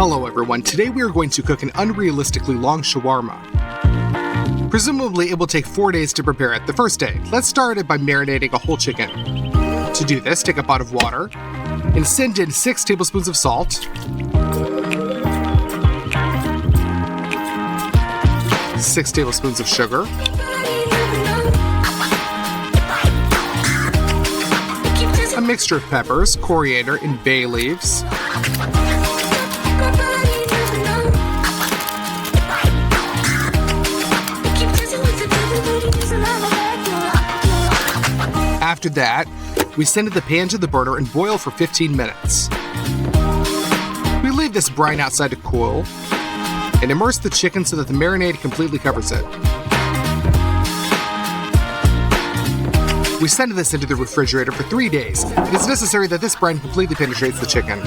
Hello everyone, today we are going to cook an unrealistically long shawarma. Presumably it will take 4 days to prepare it. The first day, let's start it by marinating a whole chicken. To do this, take a pot of water and send in 6 tablespoons of salt, 6 tablespoons of sugar, a mixture of peppers, coriander, and bay leaves, After that, we send the pan to the burner and boil for 15 minutes. We leave this brine outside to cool and immerse the chicken so that the marinade completely covers it. We send this into the refrigerator for 3 days. It is necessary that this brine completely penetrates the chicken.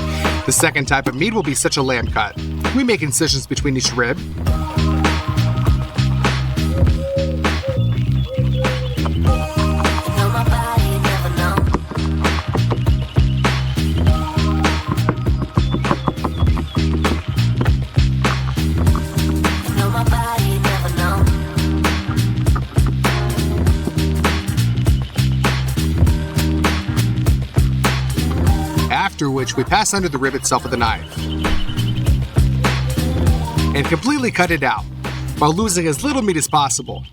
The second type of meat will be such a lamb cut. We make incisions between each rib. After which we pass under the rib itself with a knife and completely cut it out while losing as little meat as possible.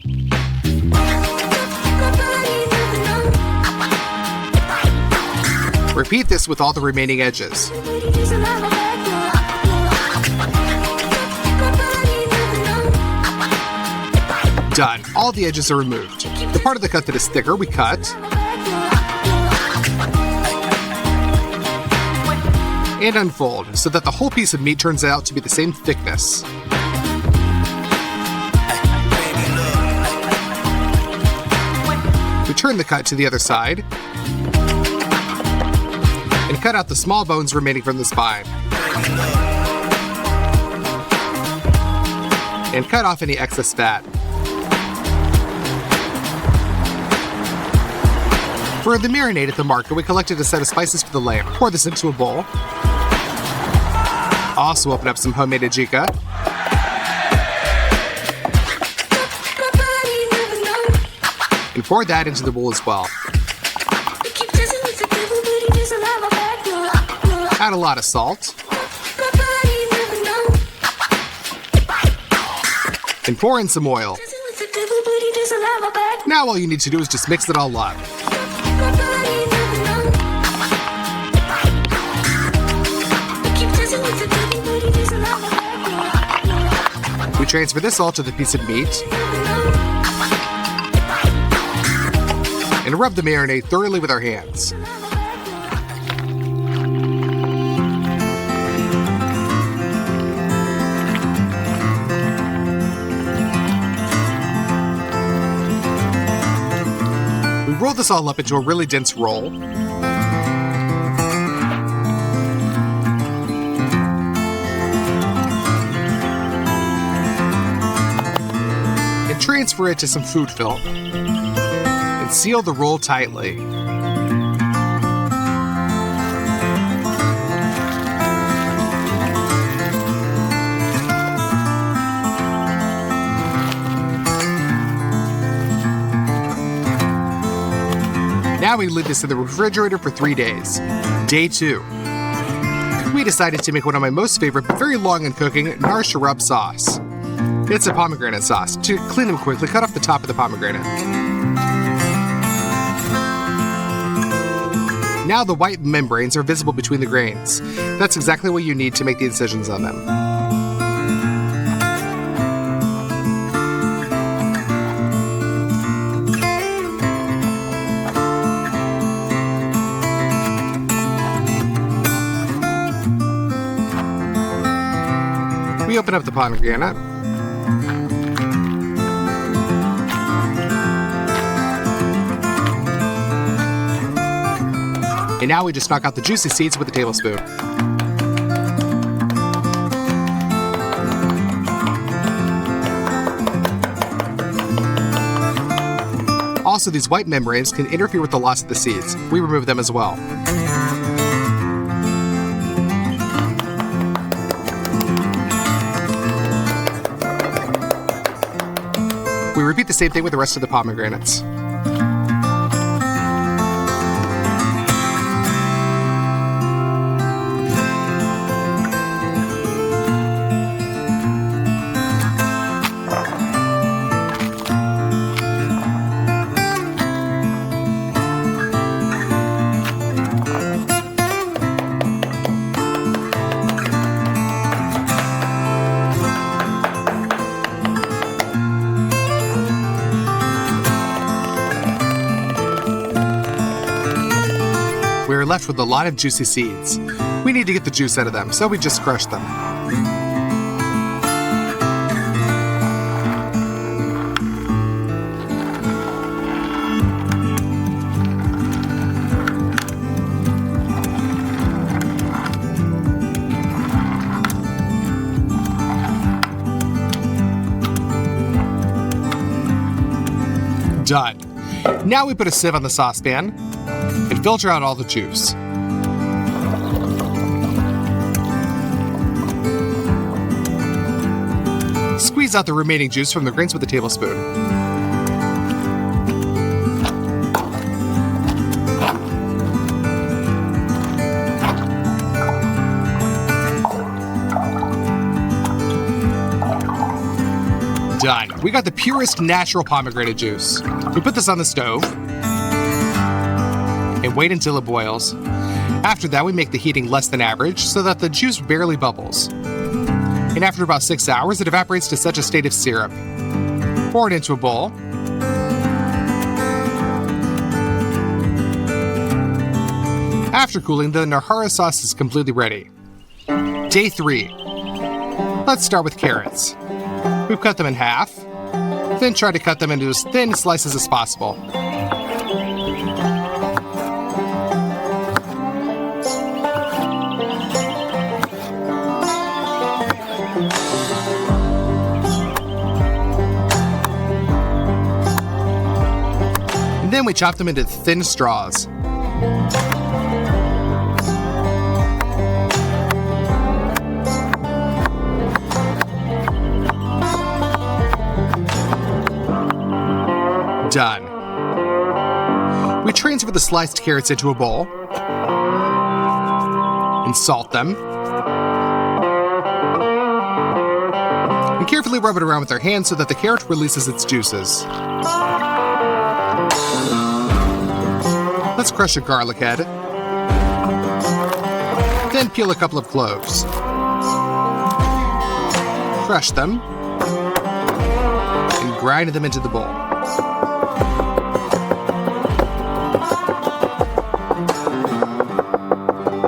Repeat this with all the remaining edges. Done. All the edges are removed. The part of the cut that is thicker, we cut and unfold so that the whole piece of meat turns out to be the same thickness. We turn the cut to the other side and cut out the small bones remaining from the spine. And cut off any excess fat. For the marinade at the market, we collected a set of spices for the lamb. Pour this into a bowl. Also open up some homemade ajika. And pour that into the bowl as well. Add a lot of salt. And pour in some oil. Now all you need to do is just mix it all up. We transfer this all to the piece of meat and rub the marinade thoroughly with our hands. We roll this all up into a really dense roll. Transfer it to some food film and seal the roll tightly. Now we leave this in the refrigerator for 3 days. Day 2. We decided to make one of my most favorite but very long in cooking, nar sharub sauce. It's a pomegranate sauce. To clean them quickly, cut off the top of the pomegranate. Now the white membranes are visible between the grains. That's exactly what you need to make the incisions on them. We open up the pomegranate. And now we just knock out the juicy seeds with a tablespoon. Also, these white membranes can interfere with the loss of the seeds. We remove them as well. Repeat the same thing with the rest of the pomegranates. We're left with a lot of juicy seeds. We need to get the juice out of them, so we just crush them. Done. Now we put a sieve on the saucepan and filter out all the juice. Squeeze out the remaining juice from the grains with a tablespoon. Done. We got the purest natural pomegranate juice. We put this on the stove and wait until it boils. After that, we make the heating less than average so that the juice barely bubbles. And after about 6 hours, it evaporates to such a state of syrup. Pour it into a bowl. After cooling, the Nahara sauce is completely ready. Day 3. Let's start with carrots. We've cut them in half, then try to cut them into as thin slices as possible. And then we chop them into thin straws. Done. We transfer the sliced carrots into a bowl and salt them. And carefully rub it around with our hands so that the carrot releases its juices. Let's crush a garlic head. Then peel a couple of cloves. Crush them and grind them into the bowl.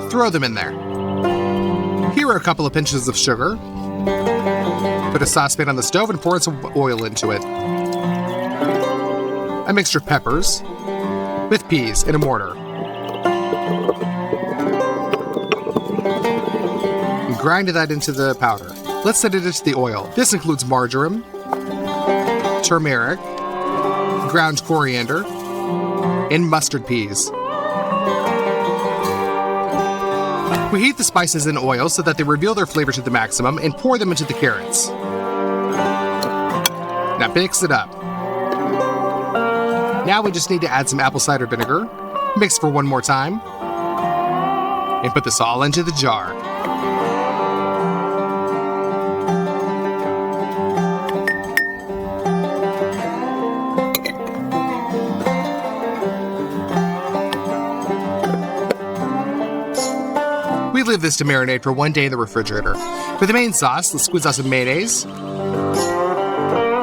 Throw them in there. Here are a couple of pinches of sugar. Put a saucepan on the stove and pour some oil into it. A mixture of peppers with peas in a mortar. And grind that into the powder. Let's set it into the oil. This includes marjoram, turmeric, ground coriander, and mustard peas. We heat the spices in oil so that they reveal their flavor to the maximum and pour them into the carrots. Now mix it up. Now we just need to add some apple cider vinegar, mix for one more time, and put this all into the jar. We leave this to marinate for 1 day in the refrigerator. For the main sauce, let's squeeze out some mayonnaise,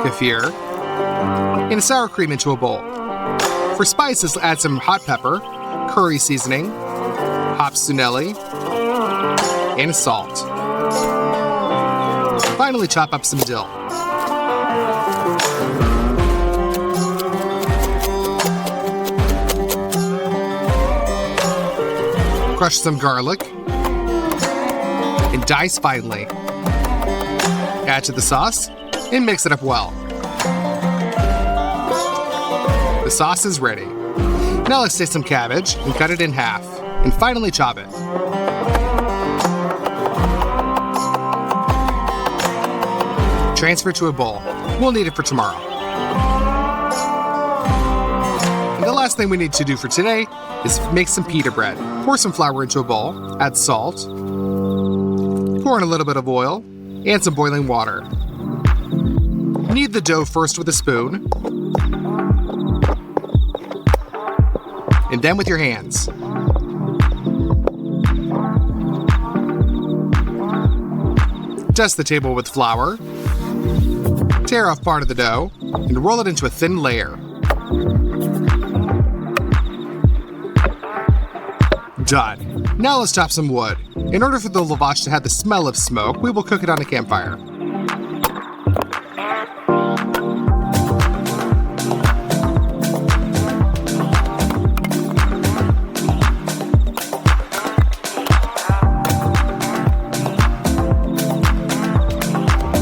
kefir, and sour cream into a bowl. For spices, add some hot pepper, curry seasoning, hopsunelli, and salt. Finally, chop up some dill. Crush some garlic and dice finely. Add to the sauce and mix it up well. The sauce is ready. Now let's take some cabbage and cut it in half, and finally chop it. Transfer to a bowl. We'll need it for tomorrow. the last thing we need to do for today is make some pita bread. Pour some flour into a bowl, add salt, pour in a little bit of oil, and some boiling water. Knead the dough first with a spoon, and then with your hands. Dust the table with flour, tear off part of the dough, and roll it into a thin layer. Done. Now let's chop some wood. In order for the lavash to have the smell of smoke, we will cook it on a campfire.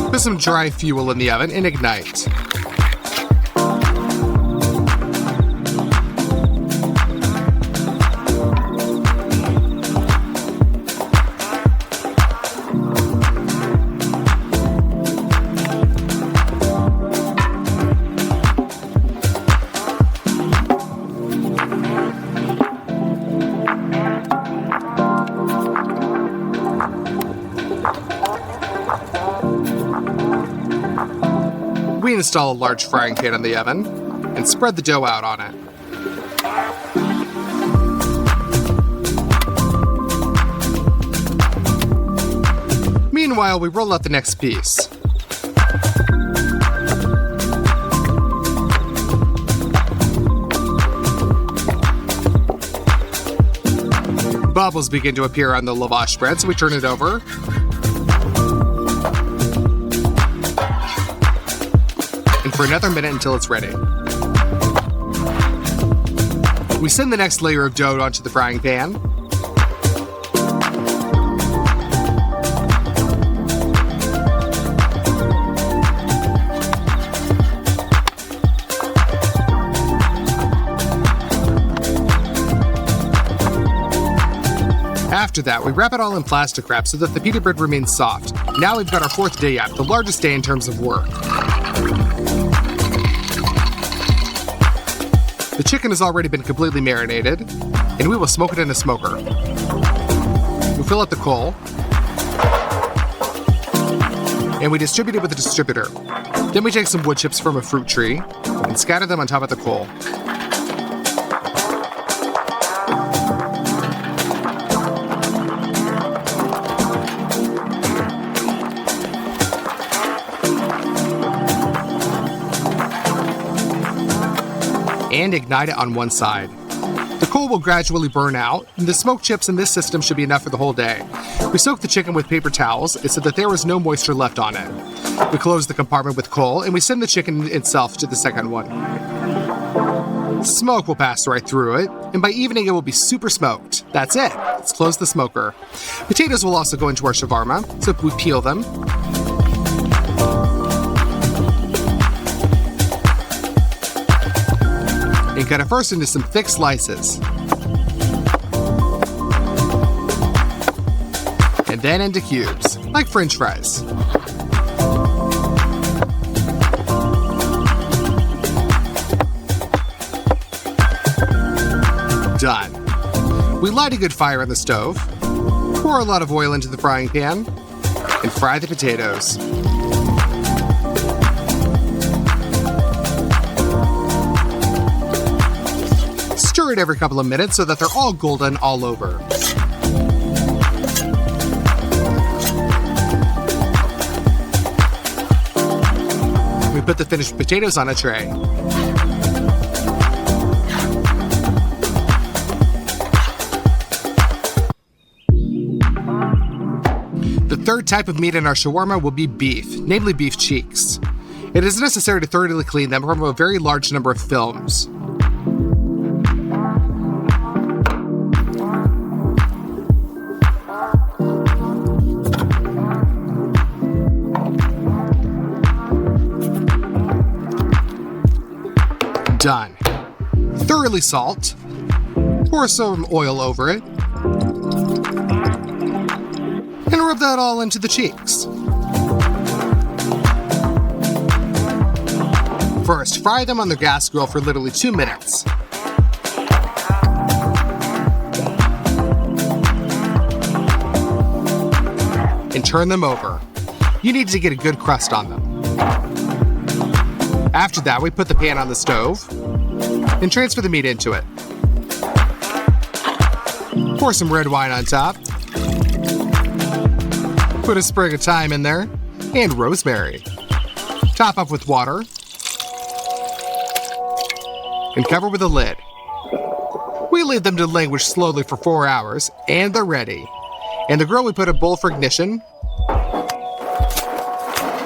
Put some dry fuel in the oven and ignite. We install a large frying pan in the oven and spread the dough out on it. Meanwhile, we roll out the next piece. Bubbles begin to appear on the lavash bread, so we turn it over. And for another minute until it's ready. We send the next layer of dough onto the frying pan. After that, we wrap it all in plastic wrap so that the pita bread remains soft. Now we've got our fourth day up, the largest day in terms of work. The chicken has already been completely marinated, and we will smoke it in a smoker. We fill up the coal, and we distribute it with a distributor. Then we take some wood chips from a fruit tree and scatter them on top of the coal. And ignite it on one side. The coal will gradually burn out, and the smoked chips in this system should be enough for the whole day. We soak the chicken with paper towels so that there is no moisture left on it. We close the compartment with coal, and we send the chicken itself to the second one. Smoke will pass right through it, and by evening it will be super smoked. That's it. Let's close the smoker. Potatoes will also go into our shawarma, so we peel them. And cut it first into some thick slices. And then into cubes, like French fries. Done. We light a good fire on the stove, pour a lot of oil into the frying pan, and fry the potatoes. Stir it every couple of minutes so that they're all golden all over. We put the finished potatoes on a tray. The third type of meat in our shawarma will be beef, namely beef cheeks. It is necessary to thoroughly clean them from a very large number of films. Done. Thoroughly salt. Pour some oil over it. And rub that all into the cheeks. First, fry them on the gas grill for literally 2 minutes. and turn them over. You need to get a good crust on them. After that, we put the pan on the stove and transfer the meat into it. Pour some red wine on top. Put a sprig of thyme in there and rosemary. Top up with water and cover with a lid. We leave them to languish slowly for 4 hours, and they're ready. In the grill, we put a bowl for ignition,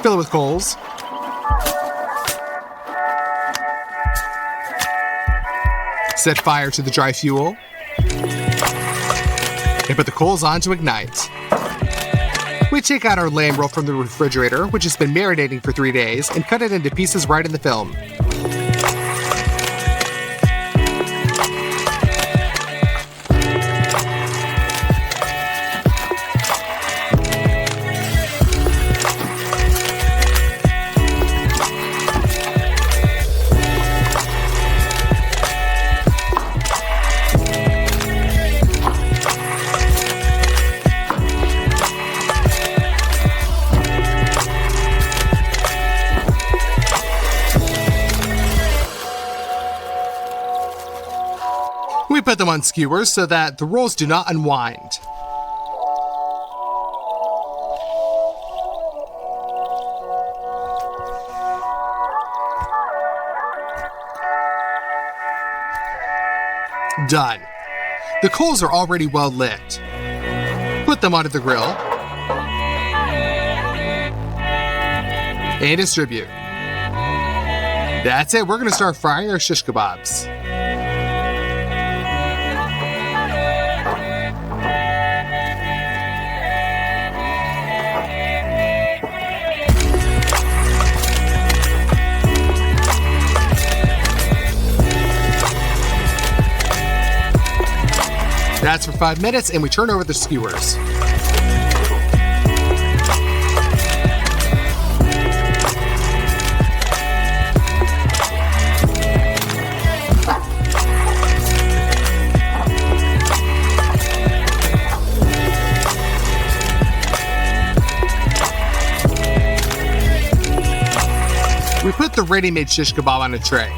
fill it with coals, set fire to the dry fuel, and put the coals on to ignite. We take out our lamb roll from the refrigerator, which has been marinating for 3 days, and cut it into pieces right in the film. We put them on skewers so that the rolls do not unwind. Done. The coals are already well lit. Put them onto the grill and distribute. That's it. We're going to start frying our shish kebabs. That's for 5 minutes, and we turn over the skewers. We put the ready-made shish kebab on a tray.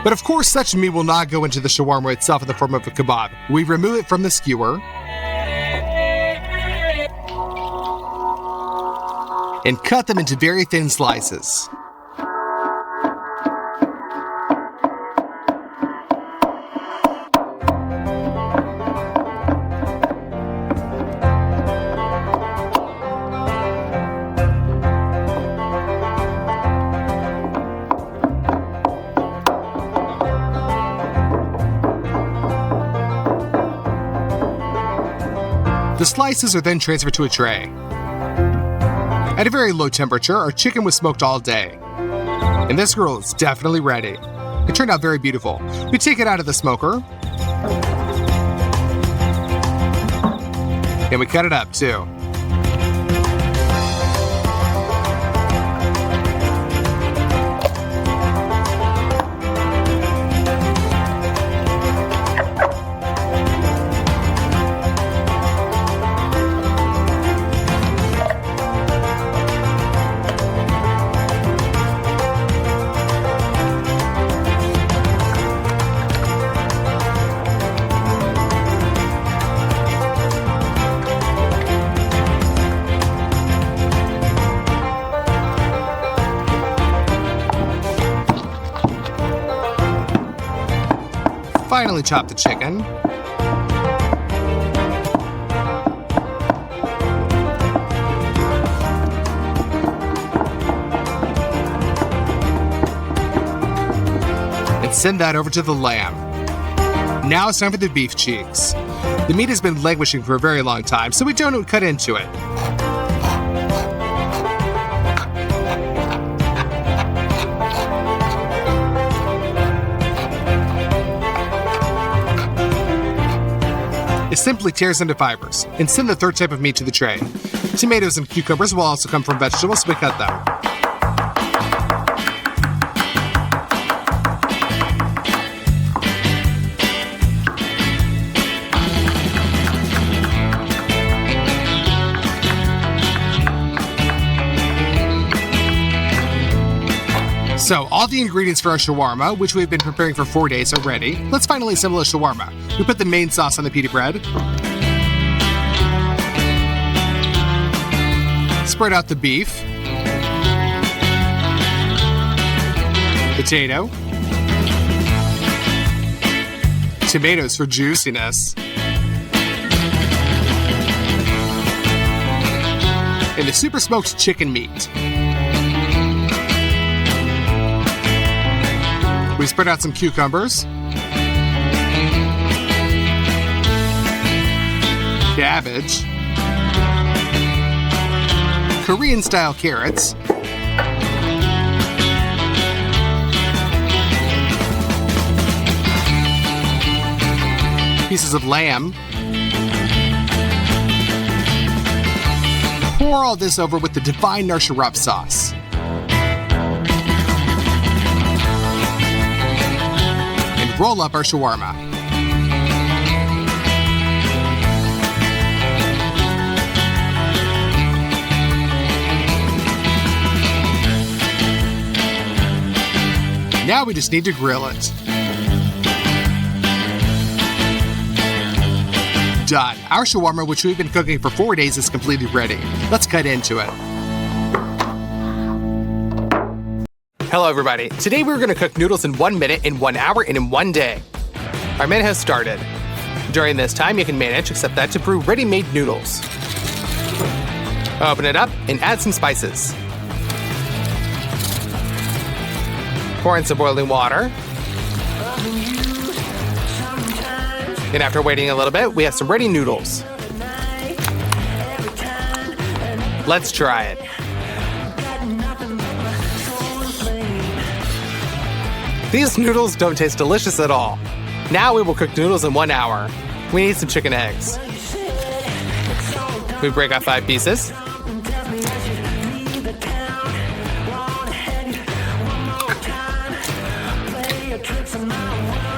But of course, such meat will not go into the shawarma itself in the form of a kebab. We remove it from the skewer and cut them into very thin slices. The slices are then transferred to a tray. At a very low temperature, our chicken was smoked all day. And this grill is definitely ready. It turned out very beautiful. We take it out of the smoker. And we cut it up too. Finally chop the chicken. And send that over to the lamb. Now it's time for the beef cheeks. The meat has been languishing for a very long time, so we don't cut into it. It simply tears into fibers, and send the third type of meat to the tray. Tomatoes and cucumbers will also come from vegetables, so we cut them. So, all the ingredients for our shawarma, which we've been preparing for 4 days, are ready. Let's finally assemble a shawarma. We put the main sauce on the pita bread. Spread out the beef. Potato. Tomatoes for juiciness. And the super smoked chicken meat. We spread out some cucumbers, cabbage, Korean-style carrots, pieces of lamb. Pour all this over with the divine nar sharab sauce. And roll up our shawarma. Now we just need to grill it. Done. Our shawarma, which we've been cooking for 4 days, is completely ready. Let's cut into it. Hello everybody. Today we're going to cook noodles in 1 minute, in 1 hour, and in 1 day. Our minute has started. During this time, you can manage, except that, to brew ready-made noodles. Open it up and add some spices. Pour in some boiling water. And after waiting a little bit, we have some ready noodles. Let's try it. These noodles don't taste delicious at all. Now we will cook noodles in 1 hour. We need some chicken eggs. We break off 5 pieces.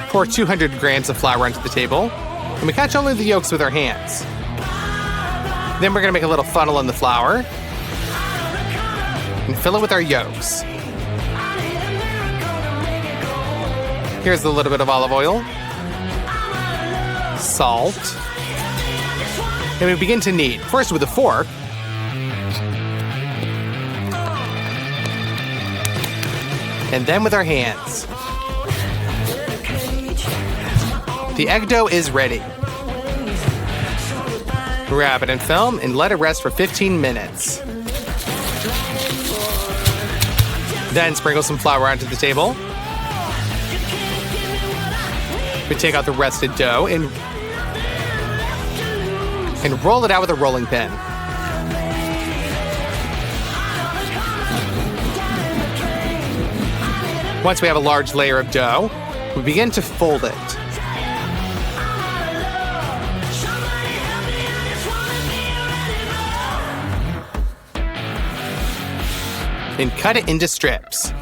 Pour 200 grams of flour onto the table, and we catch only the yolks with our hands. Then we're going to make a little funnel in the flour and fill it with our yolks. Here's a little bit of olive oil, salt, and we begin to knead, first with a fork, and then with our hands. The egg dough is ready. Wrap it in film and let it rest for 15 minutes. Then sprinkle some flour onto the table. We take out the rested dough and roll it out with a rolling pin. Once we have a large layer of dough, we begin to fold it. And cut it into strips.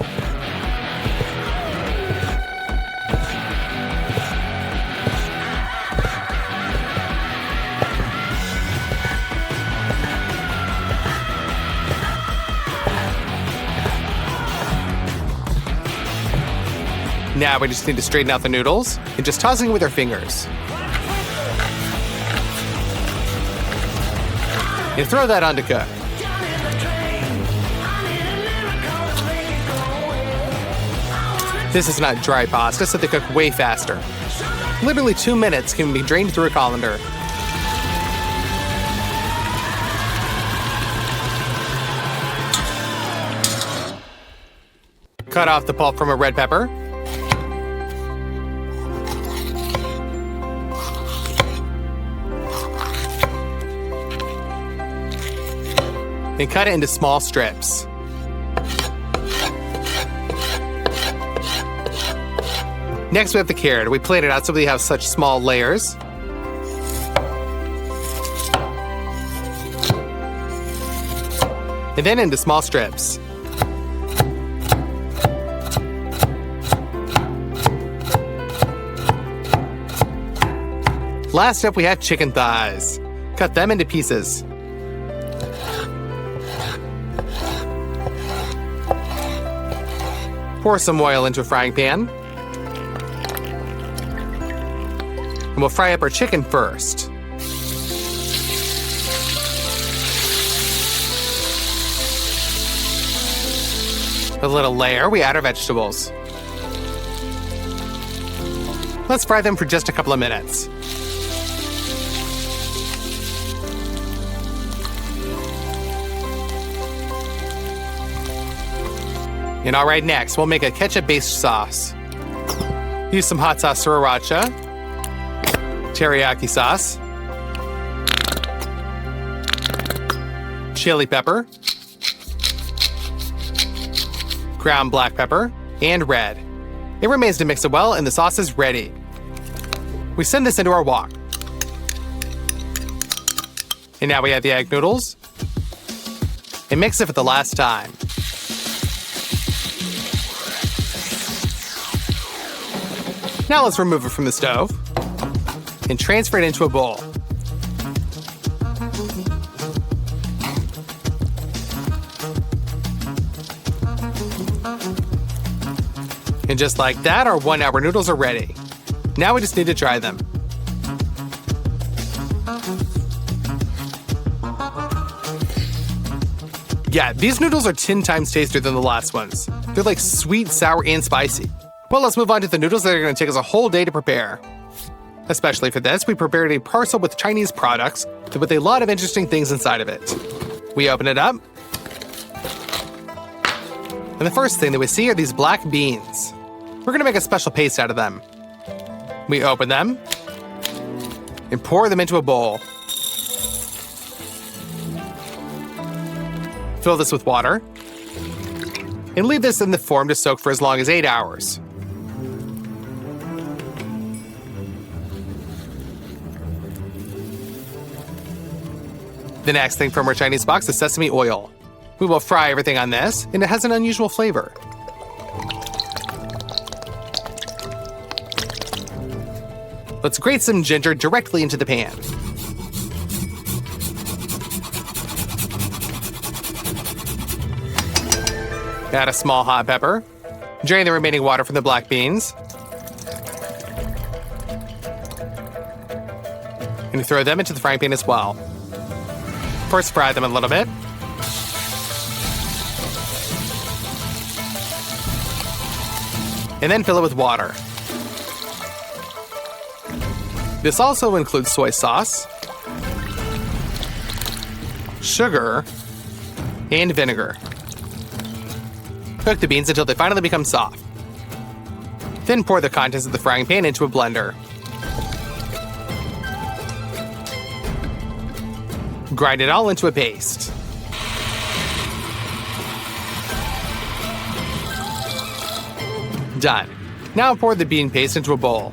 Now we just need to straighten out the noodles and just tossing with our fingers. And throw that on to cook. This is not dry pasta, so they cook way faster. Literally 2 minutes can be drained through a colander. Cut off the pulp from a red pepper. And cut it into small strips. Next, we have the carrot. We plate it out so we have such small layers. And then into small strips. Last up, we have chicken thighs. Cut them into pieces. Pour some oil into a frying pan. And we'll fry up our chicken first. With a little layer, we add our vegetables. Let's fry them for just a couple of minutes. And all right, next, we'll make a ketchup-based sauce. Use some hot sauce sriracha, teriyaki sauce, chili pepper, ground black pepper, and red. It remains to mix it well, and the sauce is ready. We send this into our wok. And now we add the egg noodles and mix it for the last time. Now let's remove it from the stove and transfer it into a bowl. And just like that, our 1 hour noodles are ready. Now we just need to dry them. Yeah, these noodles are 10 times tastier than the last ones. They're like sweet, sour, and spicy. Well, let's move on to the noodles that are going to take us a whole day to prepare. Especially for this, we prepared a parcel with Chinese products with a lot of interesting things inside of it. We open it up. And the first thing that we see are these black beans. We're going to make a special paste out of them. We open them and pour them into a bowl. Fill this with water and leave this in the form to soak for as long as 8 hours. The next thing from our Chinese box is sesame oil. We will fry everything on this, and it has an unusual flavor. Let's grate some ginger directly into the pan. Add a small hot pepper. Drain the remaining water from the black beans. And throw them into the frying pan as well. First, fry them a little bit. And then fill it with water. This also includes soy sauce, sugar, and vinegar. Cook the beans until they finally become soft. Then pour the contents of the frying pan into a blender. Grind it all into a paste. Done. Now pour the bean paste into a bowl.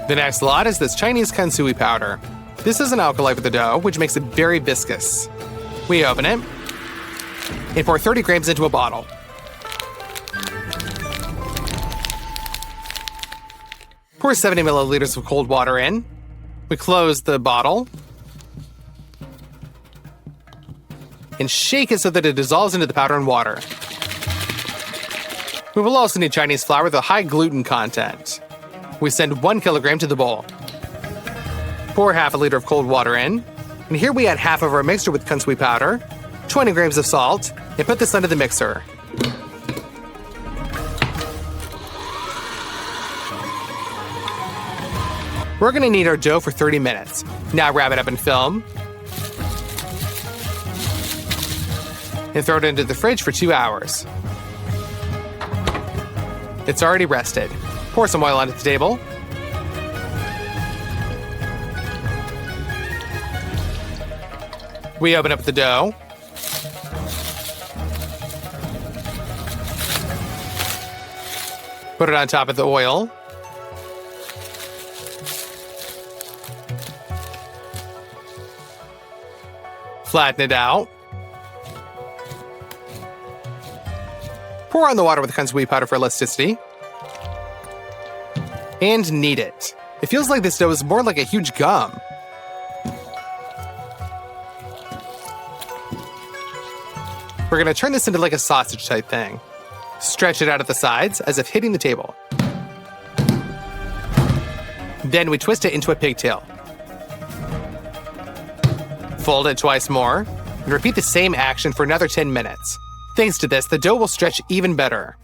The next lot is this Chinese kansui powder. This is an alkali for the dough, which makes it very viscous. We open it and pour 30 grams into a bottle. Pour 70 milliliters of cold water in. We close the bottle and shake it so that it dissolves into the powder and water. We will also need Chinese flour with a high gluten content. We send 1 kilogram to the bowl. Pour half a liter of cold water in. And here we add half of our mixture with kansui powder, 20 grams of salt, and put this under the mixer. We're going to knead our dough for 30 minutes. Now wrap it up in film. And throw it into the fridge for 2 hours. It's already rested. Pour some oil onto the table. We open up the dough. Put it on top of the oil. Flatten it out. Pour on the water with kansui powder for elasticity. And knead it. It feels like this dough is more like a huge gum. We're gonna turn this into like a sausage type thing. Stretch it out at the sides as if hitting the table. Then we twist it into a pigtail. Fold it twice more, and repeat the same action for another 10 minutes. Thanks to this, the dough will stretch even better.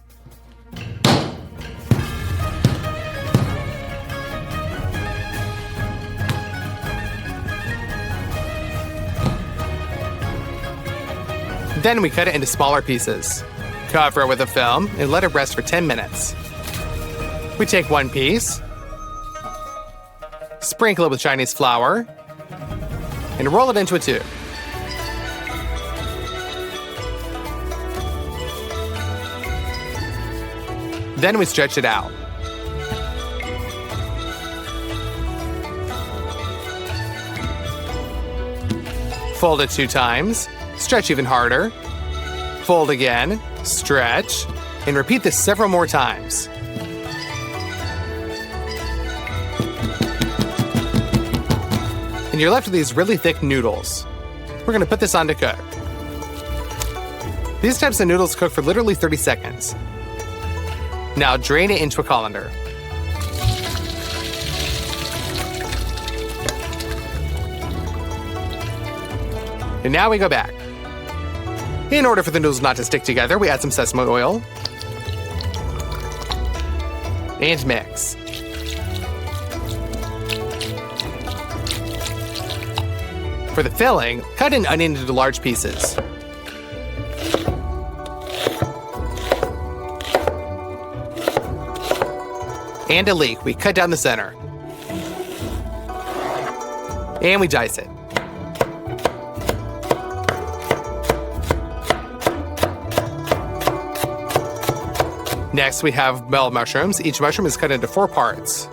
Then we cut it into smaller pieces. Cover it with a film and let it rest for 10 minutes. We take one piece, sprinkle it with Chinese flour, and roll it into a tube. Then we stretch it out. Fold it 2 times, stretch even harder, fold again, stretch, and repeat this several more times. And you're left with these really thick noodles. We're gonna put this on to cook. These types of noodles cook for literally 30 seconds. Now drain it into a colander. And now we go back. In order for the noodles not to stick together, we add some sesame oil and mix. For the filling, cut an onion into large pieces. And a leek, we cut down the center. And we dice it. Next, we have bell mushrooms. Each mushroom is cut into 4 parts.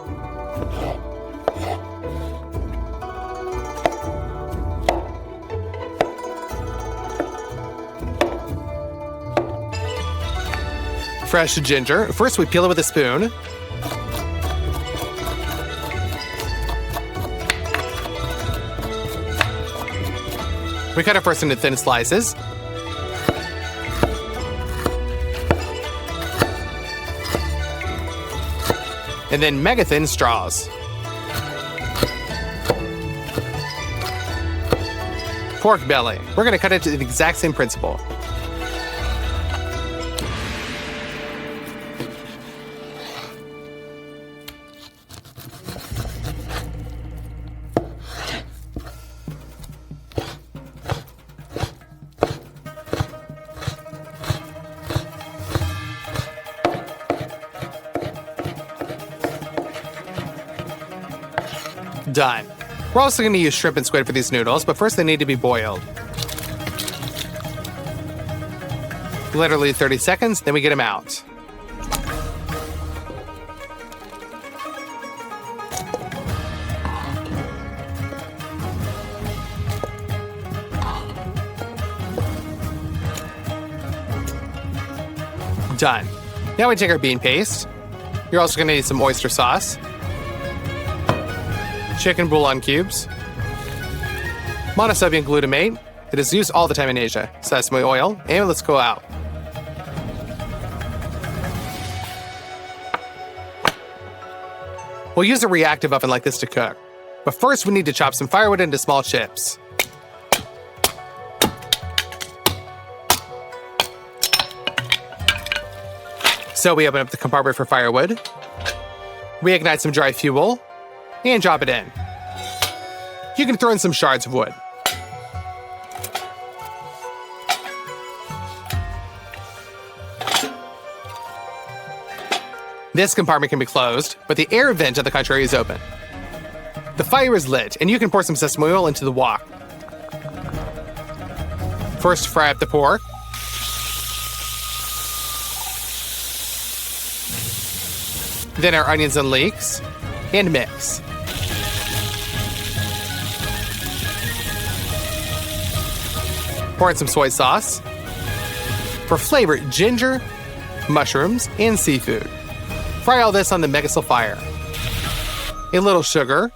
Fresh ginger. First, we peel it with a spoon. We cut it first into thin slices. And then mega thin straws. Pork belly. We're gonna cut it to the exact same principle. Done. We're also going to use shrimp and squid for these noodles, but first they need to be boiled. Literally 30 seconds, then we get them out. Done. Now we take our bean paste. You're also going to need some oyster sauce, chicken bouillon cubes, monosodium glutamate. It is used all the time in Asia. Sesame oil, and let's go out. We'll use a reactive oven like this to cook. But first we need to chop some firewood into small chips. So we open up the compartment for firewood. We ignite some dry fuel and drop it in. You can throw in some shards of wood. This compartment can be closed, but the air vent on the contrary is open. The fire is lit, and you can pour some sesame oil into the wok. First, fry up the pork. Then our onions and leeks, and mix. Pour in some soy sauce. For flavor, ginger, mushrooms, and seafood. Fry all this on the Megasol fire. A little sugar,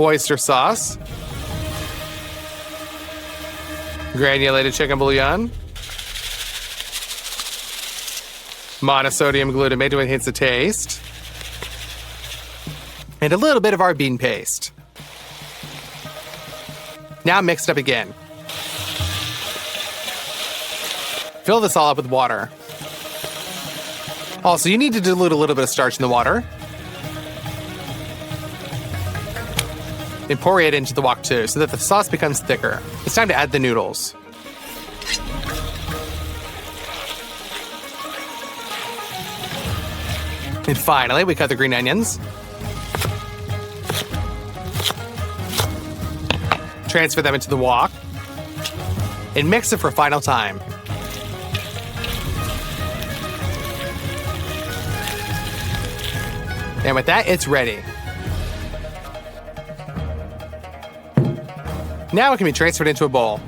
oyster sauce, Granulated chicken bouillon. Monosodium glutamate to enhance the taste. And a little bit of our bean paste. Now mix it up again. Fill this all up with water. Also, you need to dilute a little bit of starch in the water. And pour it into the wok too, so that the sauce becomes thicker. It's time to add the noodles. And finally, we cut the green onions. Transfer them into the wok. And mix it for a final time. And with that, it's ready. Now it can be transferred into a bowl.